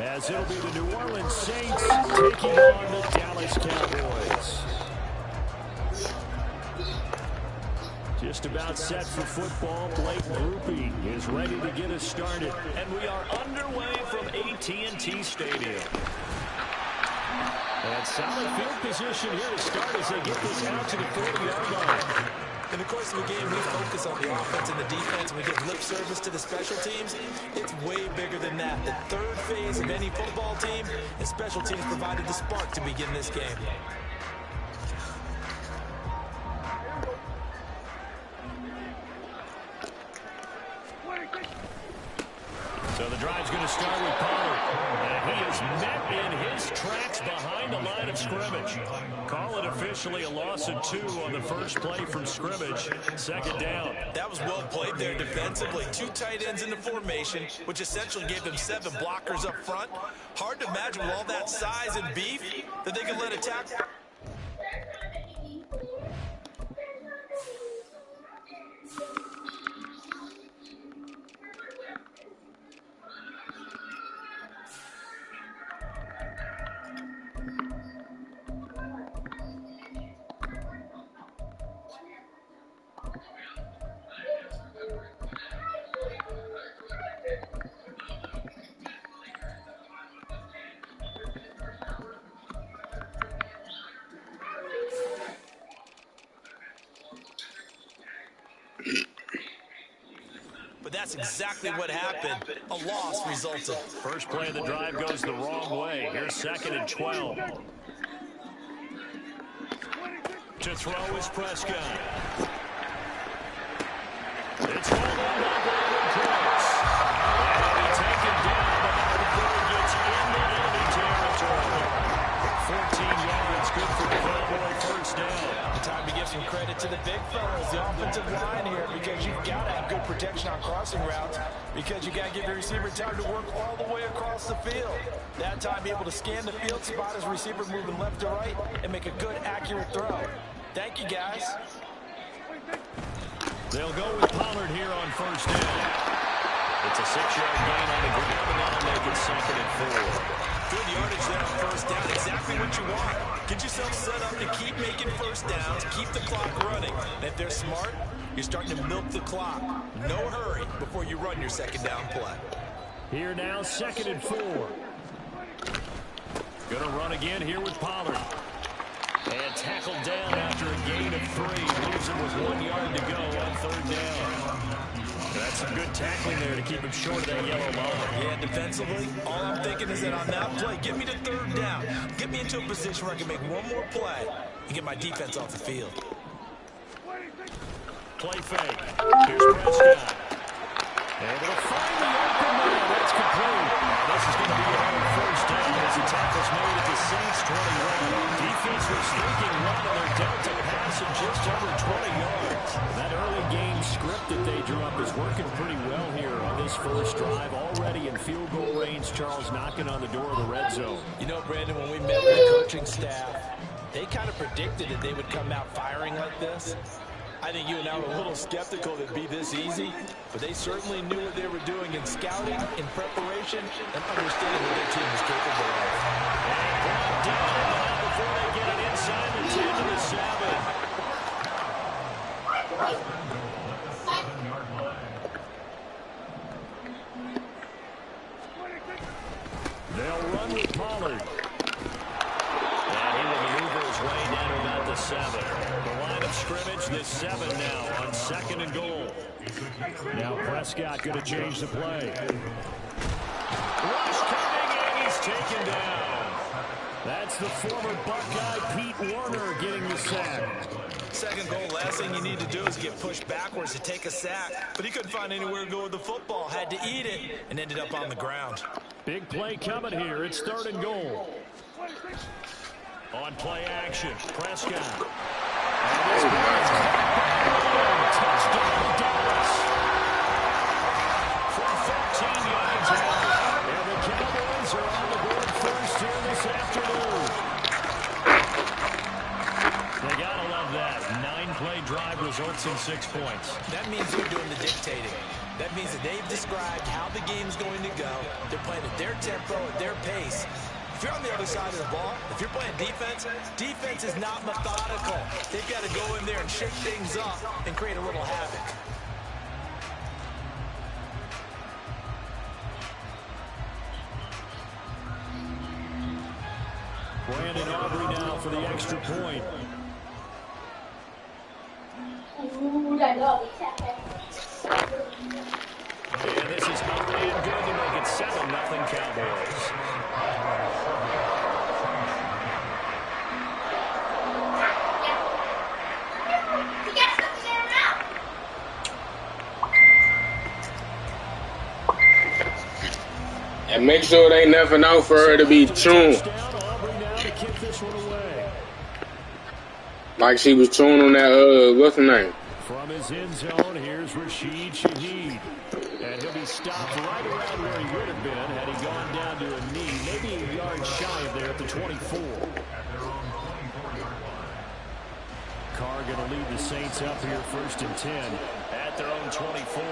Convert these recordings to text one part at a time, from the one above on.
As it'll be the New Orleans Saints taking on the Dallas Cowboys. Just about set for football. Blake Groupie is ready to get us started. And we are underway from AT&T Stadium. And solid field position here to start as they get this out to the 40-yard line. In the course of the game, we focus on the offense and the defense, and we give lip service to the special teams. It's way bigger than that. The third phase of any football team, and special teams provided the spark to begin this game. So the drive's going to start with Pollard. And he is met in his tracks behind the line of scrimmage. Call it officially a loss of 2 on the first play from scrimmage. Second down. That was well played there defensively. 2 tight ends in the formation, which essentially gave them 7 blockers up front. Hard to imagine with all that size and beef that they could let a tackle. But that's exactly what happened. A loss resulted. First play of the drive goes the wrong way. Here's 2nd and 12. To throw is Prescott. It's called out by Brandon Cooks. And he's taken down, but before he gets into enemy territory. 14 yards, good for the Cowboy first down. Time to give some credit to the big fellas, the offensive line here, because you've got to have good protection on crossing routes, because you got to give your receiver time to work all the way across the field. That time, be able to scan the field, spot his receiver moving left to right, and make a good, accurate throw. Thank you, guys. They'll go with Pollard here on first down. It's a 6-yard gain on the ground, and that'll make it 2nd and 4. Good yardage there on first down, exactly what you want. Get yourself set up to keep making first downs, keep the clock running. And if they're smart, you're starting to milk the clock. No hurry before you run your second down play. Here now, 2nd and 4. Going to run again here with Pollard. And tackled down after a gain of 3. Leaves him with 1 yard to go on 3rd down. That's some good tackling there to keep him short of that yellow line. Yeah, defensively, all I'm thinking is that on that play, get me to 3rd down. Get me into a position where I can make one more play and get my defense off the field. Play fake. Here's Prescott. Able to find the open man. That's complete. This is going to be a hard first down as the tackle's made at the Saints 21. Defense was thinking run, and they're down to pass in just over 20 yards. That early game script that they drew up is working pretty well here on this first drive. Already in field goal range, Charles knocking on the door of the red zone. You know, Brandon, when we met with the coaching staff, they kind of predicted that they would come out firing like this. I think you and I were a little skeptical that it'd be this easy, but they certainly knew what they were doing in scouting, in preparation, and understanding what their team was capable of. And brought down before they get it inside the 10 to the 7. They'll run with Pollard. And he will maneuver his way down to about the 7. The line of scrimmage, this 7 now on 2nd and goal. Now Prescott going to change the play. Rush coming, and he's taken down. That's the former Buckeye Pete Warner getting the sack. Second goal, last thing you need to do is get pushed backwards to take a sack. But he couldn't find anywhere to go with the football, had to eat it, and ended up on the ground. Big play coming here. It's 3rd and goal. On play action, Prescott. And this touchdown, Dallas. From 13 yards out. And the Cowboys are on the board first here this afternoon. They gotta love that. 9-play drive results in 6 points. That means you're doing the dictating. That means that they've described how the game's going to go. They're playing at their tempo, at their pace. If you're on the other side of the ball, if you're playing defense, defense is not methodical. They've got to go in there and shake things up and create a little havoc. Brandon Aubrey now for the extra point. And this is up and good to make it 7-0 Cowboys. And make sure it ain't nothing out for her to be tuned. Like she was tuned on that, what's her name? From his end zone, here's Rashid Shaheed. And he'll be stopped right around where he would have been had he gone down to a knee, maybe a yard shy of there at the 24. Carr going to lead the Saints up here 1st and 10 at their own 24.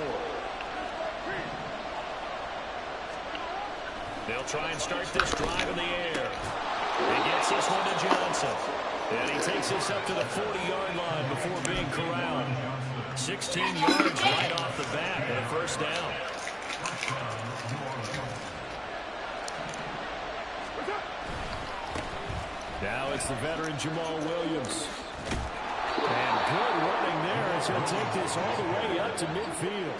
They'll try and start this drive in the air. He gets this one to Johnson. And he takes this up to the 40-yard line before being corralled. 16 yards right off the bat and a 1st down. Now it's the veteran Jamal Williams. And good running there as he'll take this all the way up to midfield.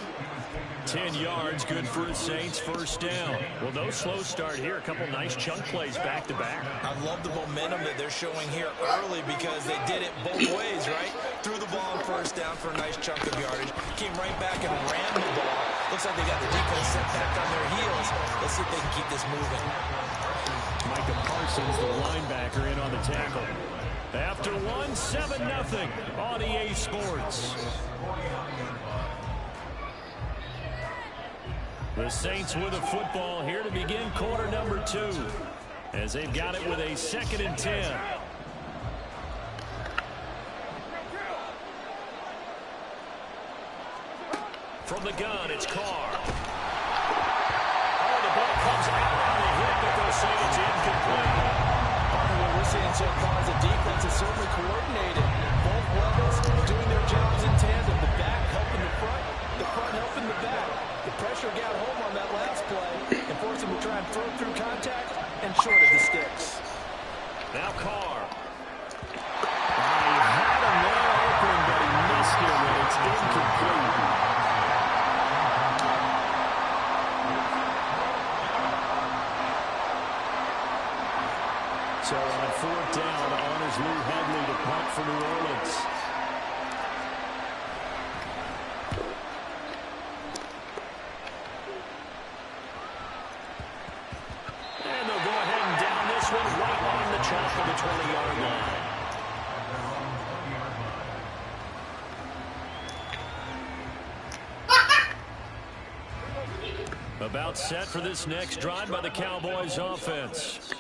10 yards, good for the Saints, 1st down. Well, no slow start here. A couple nice chunk plays back-to-back. I love the momentum that they're showing here early because they did it both ways, right? Threw the ball on 1st down for a nice chunk of yardage. Came right back and ran the ball. Looks like they got the defense set back on their heels. Let's see if they can keep this moving. Micah Parsons, the linebacker, in on the tackle. After 7-0 on EA Sports. The Saints with a football here to begin quarter number 2. As they've got it with a 2nd and 10. From the gun, it's Carr. Oh, the ball comes out on the hit, but they'll say it's incomplete. What we're seeing so far is the defense is certainly coordinated. Both levels doing their jobs in tandem. The back helping the front helping the back. The pressure got home on that last play and forced him to try and throw through contact and short of the sticks. Now Carr. He had a man open, but he missed it when it's incomplete. So on 4th down, on is Lou Hedley to punt for New Orleans. And they'll go ahead and down this one right on the chalk of the 20-yard line. About set for this next drive by the Cowboys offense.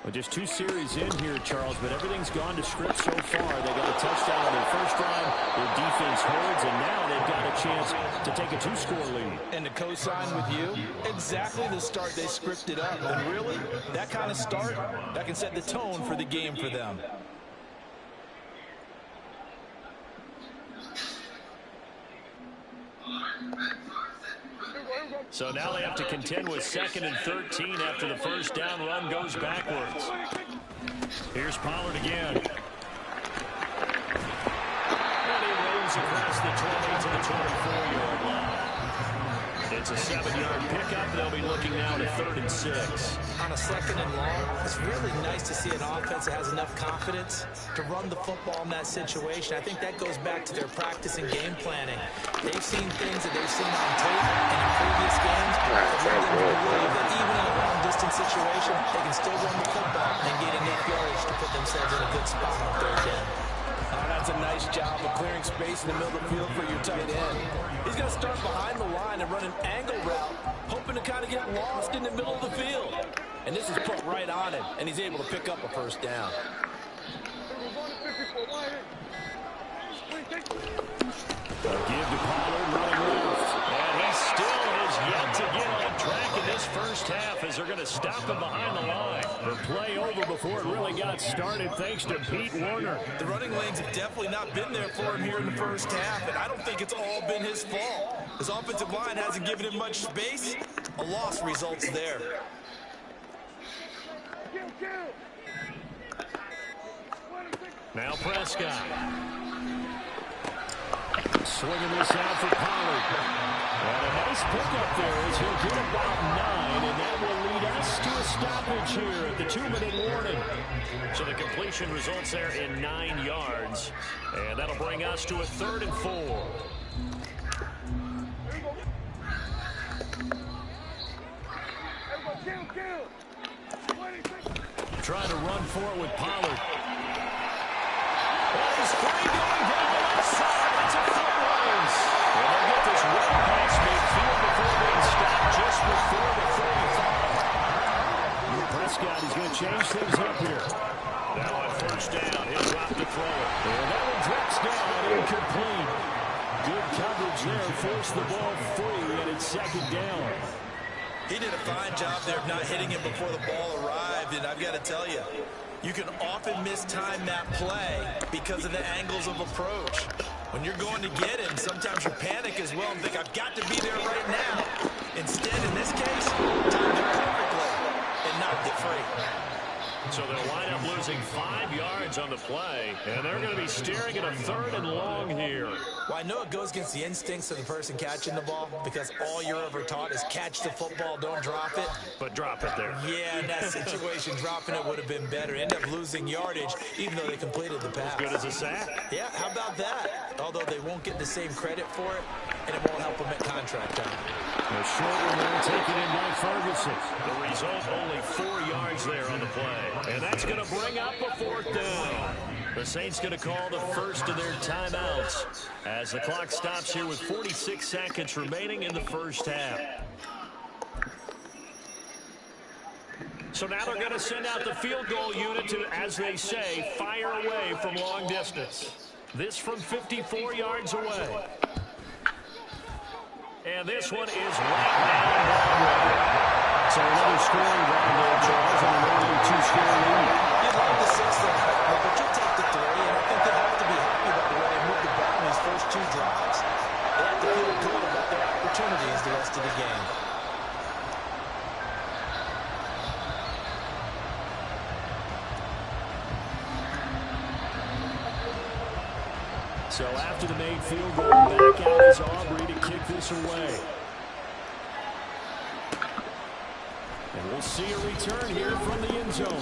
Well, just 2 series in here, Charles, but everything's gone to script so far. They got a touchdown on their first drive. Their defense holds, and now they've got a chance to take a 2-score lead. And to co-sign with you, exactly the start they scripted up. And really, that kind of start, that can set the tone for the game for them. So now they have to contend with 2nd and 13 after the 1st down run goes backwards. Here's Pollard again. And he rolls across the 20 to the 24-yard line. It's a 7-yard pickup. They'll be looking now to 3rd and 6. On a 2nd and long, it's really nice to see an offense that has enough confidence to run the football in that situation. I think that goes back to their practice and game planning. They've seen things that they've seen on tape and in previous games that lead them to believe that even in a long-distance situation, they can still run the football and get enough yardage to put themselves in a good spot on 3rd down. That's a nice job of clearing space in the middle of the field for your tight end. He's going to start behind the line and run an angle route, hoping to kind of get lost in the middle of the field. And this is put right on him, and he's able to pick up a 1st down. A give to Pollard running left, and he's still first half as they're going to stop him behind the line. The play over before it really got started thanks to Pete Werner. The running lanes have definitely not been there for him here in the first half, and I don't think it's all been his fault. His offensive line hasn't given him much space. A loss results there. Now Prescott. Swinging this out for Pollard. And a nice pickup there as he'll get about 9, and that will lead us to a stoppage here at the 2-minute warning. So the completion results there in 9 yards, and that'll bring us to a 3rd and 4. Trying to run for it with Pollard. There's 3 going down the left side. That's a foot race. And they'll get this run past midfield before being stopped just before the 35. Prescott is going to change things up here. Now on first down, he'll drop the throw. And that one drops down, incomplete. Good coverage there, forced the ball free, and it's 2nd down. He did a fine job there of not hitting him before the ball arrived, and I've got to tell you, you can often mistime that play because of the angles of approach. When you're going to get him, sometimes you panic as well and think, I've got to be there right now. Instead, in this case, timed it perfectly and knocked it free. So they'll wind up losing 5 yards on the play, and they're going to be staring at a 3rd and long here. Well, I know it goes against the instincts of the person catching the ball because all you're ever taught is catch the football, don't drop it. But drop it there. Yeah, in that situation, dropping it would have been better. End up losing yardage, even though they completed the pass. As good as a sack. Yeah, how about that? Although they won't get the same credit for it, and it won't help them at contract time. The short one there taken in by Ferguson. The result, only 4 yards there on the play. And that's going to bring up a 4th down. The Saints going to call the first of their timeouts as the clock stops here with 46 seconds remaining in the first half. So now they're going to send out the field goal unit to, as they say, fire away from long distance. This from 54 yards away. And this one is right down Broadway. So another scoring drive there, Charles, and an early 2-score lead. You'd like to see that, but you'll take the 3, and I think they have to be happy about the way they moved the ball in these first 2 drives. They have to feel good about their opportunities the rest of the game. So after the made field goal, back out is Aubrey to kick this away. And we'll see a return here from the end zone. And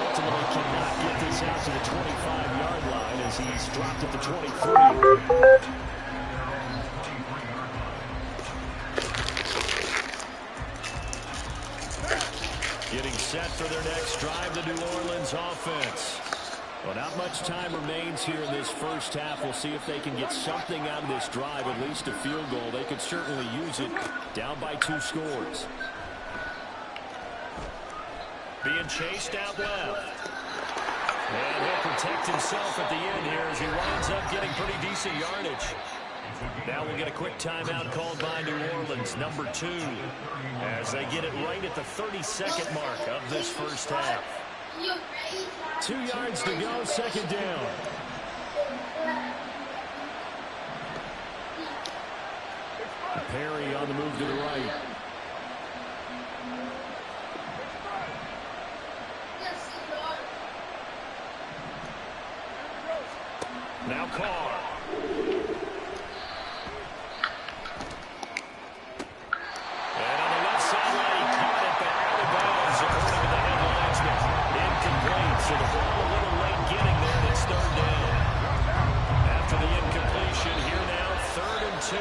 ultimately cannot get this out to the 25-yard line as he's dropped at the 23. Getting set for their next drive, the New Orleans offense. Well, not much time remains here in this first half. We'll see if they can get something out of this drive, at least a field goal. They could certainly use it, down by 2 scores. Being chased out left. And he'll protect himself at the end here as he winds up getting pretty decent yardage. Now we'll get a quick timeout called by New Orleans, number 2, as they get it right at the 32nd mark of this first half. 2 yards to go, 2nd down. Perry on the move to the right. Now Carr. And on the left sideline, he caught it, but out of bounds, according to the headlines. Incomplete, so the ball a little late getting there, and it's 3rd down. After the incompletion, here now, 3rd and 2.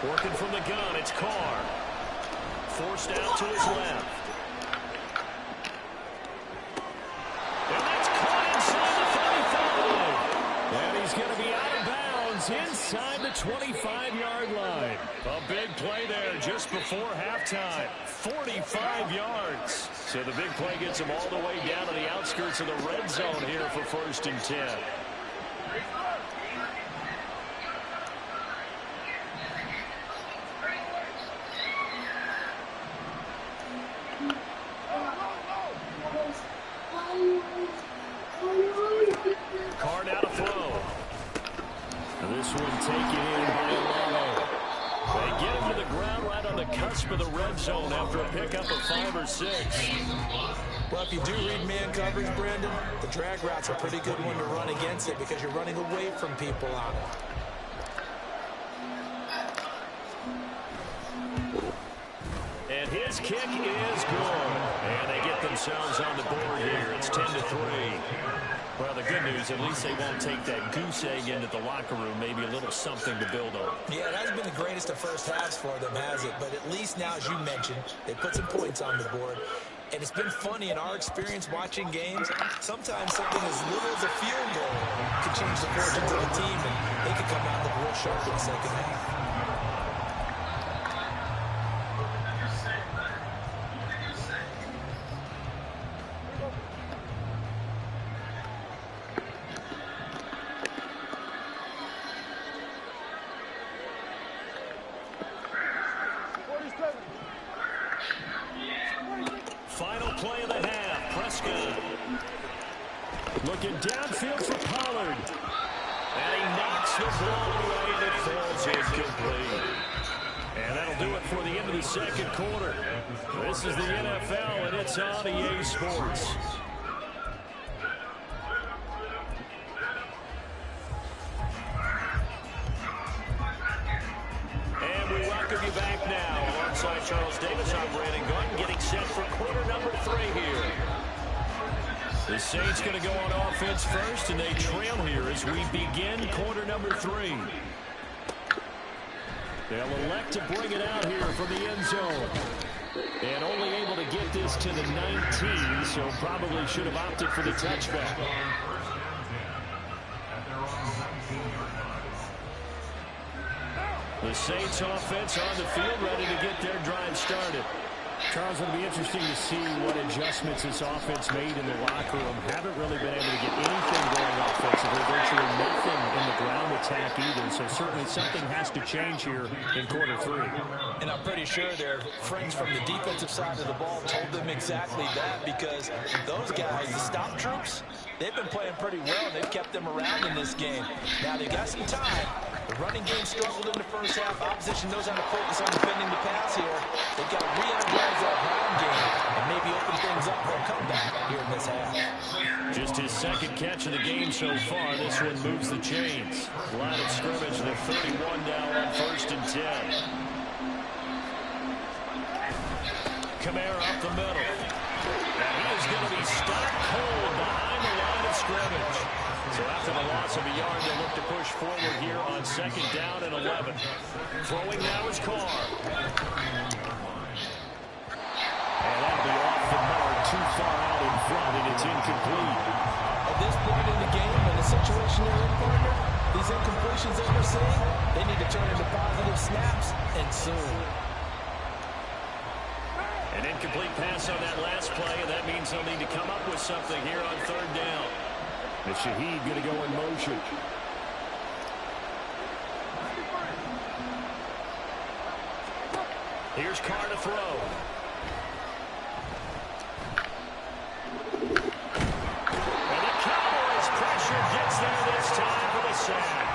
Working from the gun, it's Carr. Forced out to his left. And that's caught inside the 35. And he's going to be out of bounds is inside the 25-yard line. A big play there just before halftime. 45 yards. So the big play gets him all the way down to the outskirts of the red zone here for 1st and 10. Carr now to throw. This one taken in by Alamo. They get him to the ground right on the cusp of the red zone after a pickup of 5 or 6. Well, if you do read man coverage, Brandon, the drag route's a pretty good one to run against it because you're running away from people on it. And his kick is good. And they get themselves on the board here. It's 10-3. Well, the good news, at least they won't take that goose egg into the locker room. Maybe a little something to build on. Yeah, it hasn't been the greatest of first halves for them, has it? But at least now, as you mentioned, they put some points on the board. And it's been funny in our experience watching games. Sometimes something as little as a field goal can change the fortunes of a team, and they could come out and look real sharp in the second half. Final play of the half. Prescott looking downfield for Pollard. And he knocks the ball away and it falls incomplete. And that'll do it for the end of the second quarter. This is the NFL and it's on EA Sports. And we welcome you back now. Alongside Charles Davis, I'm Brandon Gordon, getting set for quarter number 3 here. The Saints going to go on offense first, and they trail here as we begin quarter number 3. They'll elect to bring it out here from the end zone. And only able to get this to the 19, so probably should have opted for the touchback. The Saints offense on the field, ready to get their drive started. Charles, it'll be interesting to see what adjustments this offense made in the locker room. Haven't really been able to get anything going offensively. Virtually nothing in the ground attack either. So certainly something has to change here in quarter 3. And I'm pretty sure their friends from the defensive side of the ball told them exactly that, because those guys, the stop troops, they've been playing pretty well. They've kept them around in this game. Now they've got some time. The running game struggled in the first half. Opposition knows how to focus on defending the pass here. They've got to re-energize that ground game and maybe open things up for a comeback here in this half. Just his second catch of the game so far. This one moves the chains. Line of scrimmage, the 31 now on 1st and 10. Kamara up the middle. And he is going to be stopped cold behind the line of scrimmage. So after the loss of a yard, they look to push forward here on 2nd down and 11. Throwing now is Carr. And that'll be off the mark, too far out in front, and it's incomplete. At this point in the game, in the situation they're in, partner, these incompletions that we're seeing, they need to turn into positive snaps, and soon. An incomplete pass on that last play, and that means they'll need to come up with something here on 3rd down. And Shaheed going to go in motion. Here's Carr to throw. And the Cowboys pressure gets there this time for the sack.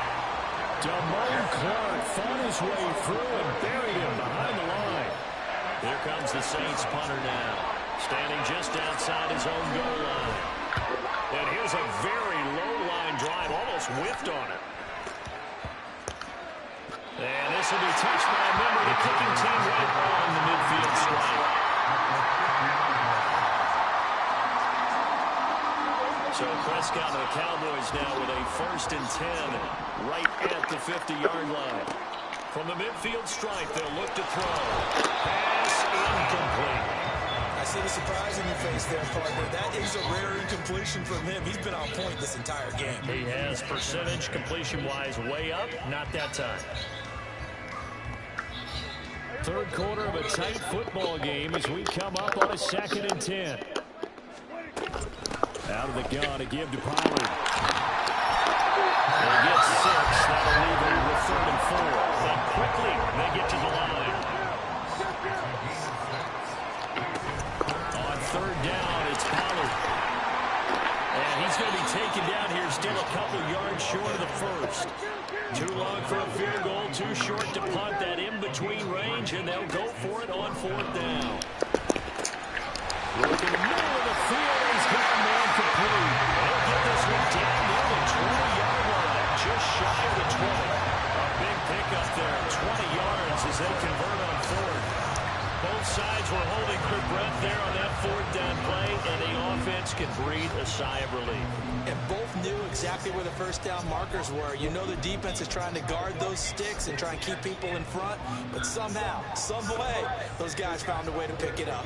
Damone Clark fought his way through and buried him behind the line. Here comes the Saints punter now, standing just outside his own goal line. And here's a very low-line drive, almost whiffed on it. And this will be touched by a member of the kicking team right on the midfield stripe. So Prescott and the Cowboys now with a 1st and 10 right at the 50-yard line. From the midfield stripe, they'll look to throw. Pass incomplete. I see the surprise in your face there, partner. That is a rare incompletion from him. He's been on point this entire game. He has percentage completion-wise way up. Not that time. Third quarter of a tight football game as we come up on a 2nd and 10. Out of the gun to give to Pollard. They get 6. That'll leave them with 3rd and 4. But quickly they get to the line. On 3rd down, it's Pollard. And he's going to be taken down here, still a couple yards short of the first. Too long for a field goal, too short to punt that in-between range, and they'll go for it on 4th down. Look in the middle of the field, he's got a man complete. They'll get this one down near the 20-yard line, just shy of the 20. A big pickup there, 20 yards as they convert on 4th. Both sides were holding their breath there on that 4th down play, and the offense can breathe a sigh of relief. And both knew exactly where the first down markers were. You know the defense is trying to guard those sticks and try and keep people in front, but somehow, some way, those guys found a way to pick it up.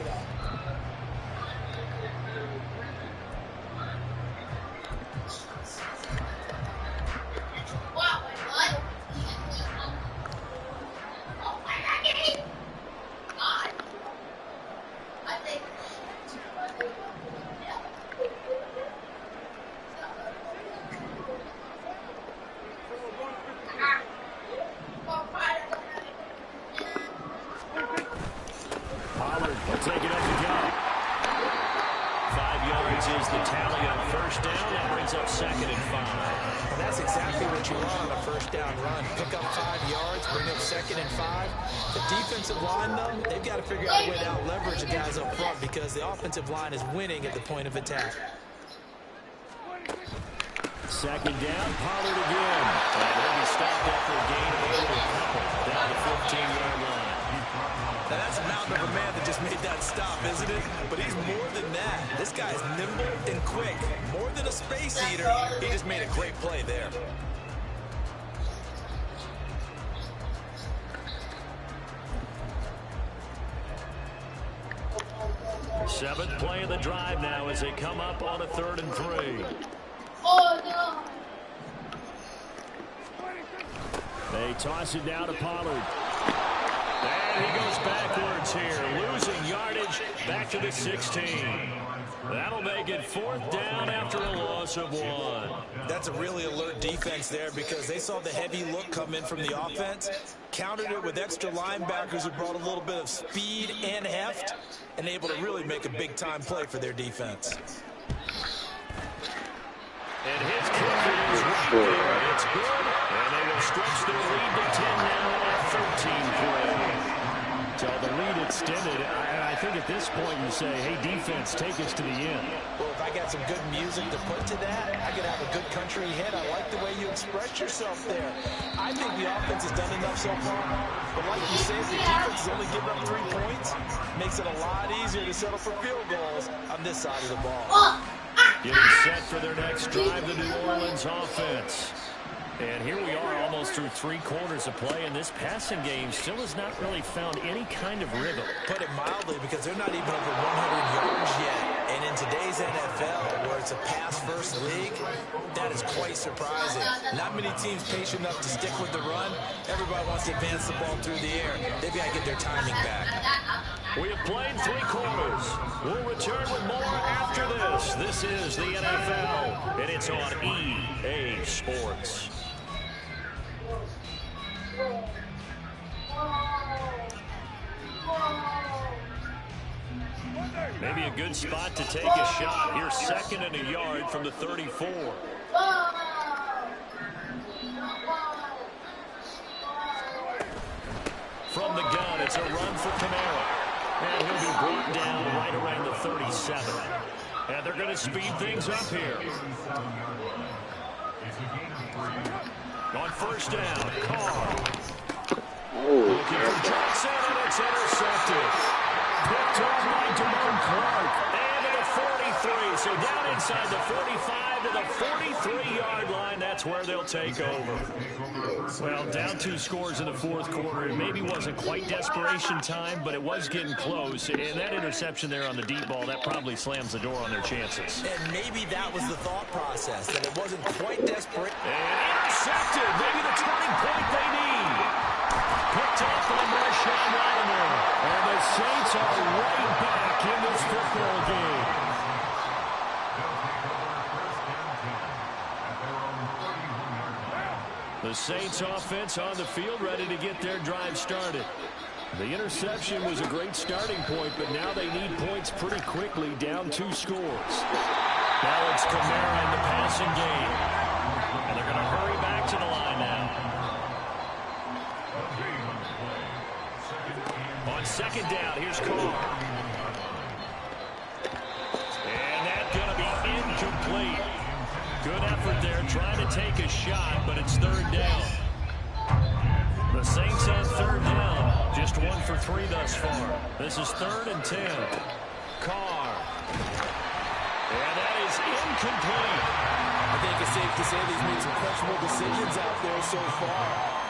Because the offensive line is winning at the point of attack. 2nd down, Pollard again. And they'll be stopped after a gain of a couple down the 15-yard line. Now that's a mountain of a man that just made that stop, isn't it? But he's more than that. This guy is nimble and quick. More than a space eater. He just made a great play there. Seventh play of the drive now as they come up on a 3rd and 3. Oh, no. They toss it down to Pollard. And he goes backwards here, losing yardage back to the 16. That'll make it 4th down after a loss of 1. That's a really alert defense there because they saw the heavy look come in from the offense, countered it with extra linebackers who brought a little bit of speed and heft, and able to really make a big-time play for their defense. And his kick is right there. It's good, and they will stretch their lead to 10 now at 13 play. So the lead extended, and I think at this point you say, hey, defense, take us to the end. Well, if I got some good music to put to that, I could have a good country hit. I like the way you express yourself there. I think the offense has done enough so far. But like you said, the defense has only given up 3 points. Makes it a lot easier to settle for field goals on this side of the ball. Getting set for their next drive, the New Orleans offense. And here we are almost through 3 quarters of play, and this passing game still has not really found any kind of rhythm. Put it mildly, because they're not even over 100 yards yet. And in today's NFL, where it's a pass-first league, that is quite surprising. Not many teams patient enough to stick with the run. Everybody wants to advance the ball through the air. They've got to get their timing back. We have played 3 quarters. We'll return with more after this. This is the NFL, and it's on EA Sports. Maybe a good spot to take a shot. Here's 2nd and a yard from the 34. From the gun, it's a run for Camara. And he'll be brought down right around the 37. And they're going to speed things up here. On 1st down, Carr. Looking for Johnson, and it's intercepted. Picked off by Damone Clark. And to the 43, so So down inside the 45 to the 43-yard line. That's where they'll take over. Well, down 2 scores in the fourth quarter. It maybe wasn't quite desperation time, but it was getting close. And that interception there on the deep ball, that probably slams the door on their chances. And maybe that was the thought process, that it wasn't quite desperate. And intercepted. Maybe the turning point they need. Picked off by Marshawn Lattimore. And the Saints are right back in this football game. The Saints offense on the field, ready to get their drive started. The interception was a great starting point, but now they need points pretty quickly, down 2 scores. Alex Kamara in the passing game. And they're going to hurry back to the line now. On second down, here's Carr. And that's going to be incomplete. Good effort there, trying to take a shot, but it's third down. The Saints on third down, just 1 for 3 thus far. This is 3rd and 10. Carr. And that is incomplete. I think it's safe to say they've made some questionable decisions out there so far.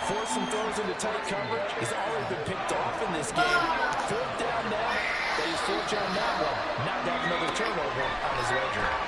Forced some throws into tight coverage. It's already been picked off in this game. 4th down now. But he's fortunate on that one. Not to have another turnover on his ledger.